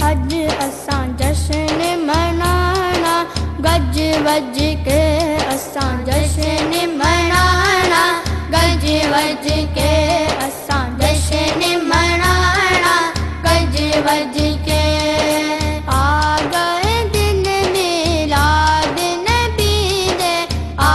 अज असां जश्न मनाना, गज वज के असां जश्न मनाना, गज वज के असां जश्न मनाना, गज वज के। आ गए दिन मिलाद नबी दे, आ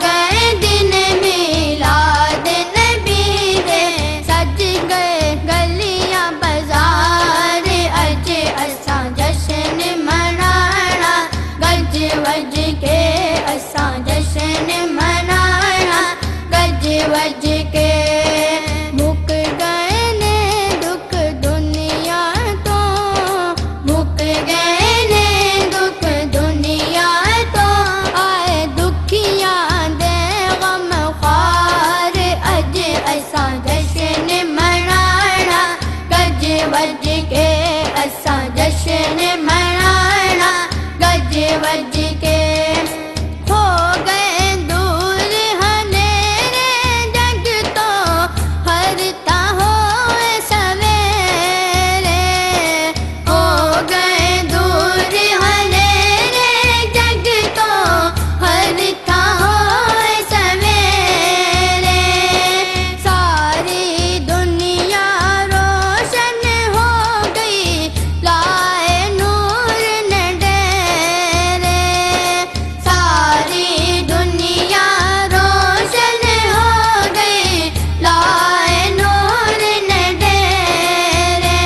गए दिन मिलाद नबी दे, सज गए गलियां बाजार, अज असां जश्न मनाना, गज वज के असां जश्न मनाना, गज वज के। मुक गए ने दुख दुनिया तो, मुक गए ने दुख दुनिया तो, आए दुखियां दे गम ख्वार, अज असां जश्न मनाना, गज वज के असां जश्न मनाना, गज वज के। हो गए दूर हनेरे जग तो, हरता होए सवेरे, हो गए दूर हनेरे जग तो, हरता होए सवेरे। सारी दुनिया रोशन हो गई, लाए नूर ने डेरे, सारी दुनिया रोशन हो गई, लाए नूर ने डेरे,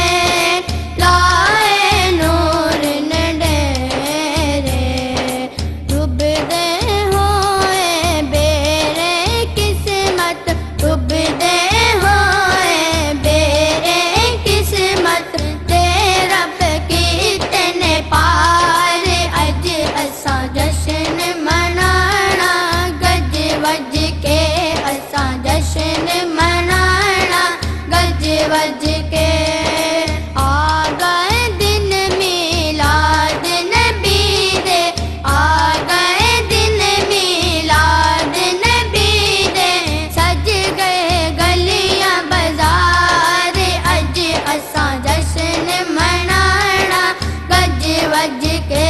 लाए नूर ने डेरे। डूबदे होए बेरे किस्मत, डूबदे होए बेरे किस्मत, तेरा कितने पार, अज असां जश्न मनाना, गज वज के असां जश्न मनाना, गज वज के। आ गए दिन मिलाद नबी दे, आ गए दिन मिलाद नबी दे, सज गए गलियां बाजार, अज असां जश्न मनाना, गज वज के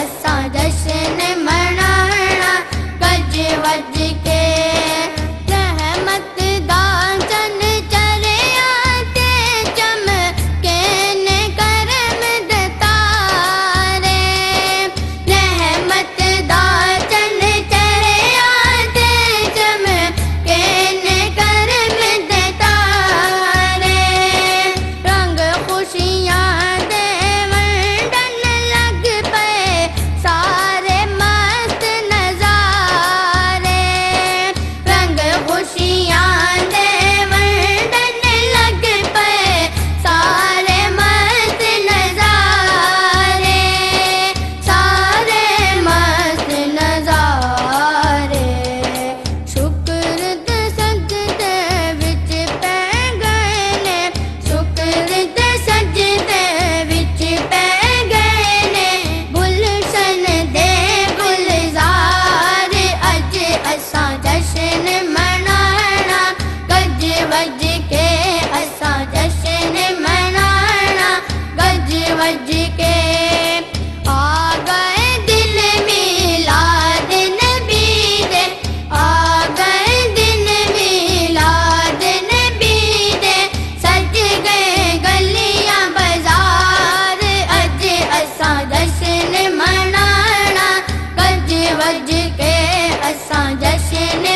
असां जश्न मनाना, गज वज के। रहमत दा चन चढ़िया ते चमके ने करम दे तारे, रहमत दा चन चढ़िया ते चमके ने करम दे तारे। रंग खुशियां दे वंडन लग पे सारे मस्त नजारे, रंग खुशियां दे वंडन लग पे सारे मस्त नजारे, सारे मस्त नजारे। शुक्र ते सजदे विच पै गए ने, शुक्र ते सजदे विच पै गए ने, गुलशन दे गुलजार, अज असां जश्न मनाना, गज वज के असां जश्न मनाना, गज वज के। आ गए दिन मिलाद नबी दे, आ गए दिन मिलाद नबी दे, सज गए गलियां बाजार, अज असां जश्न मनाना, गज वज के असां जश्न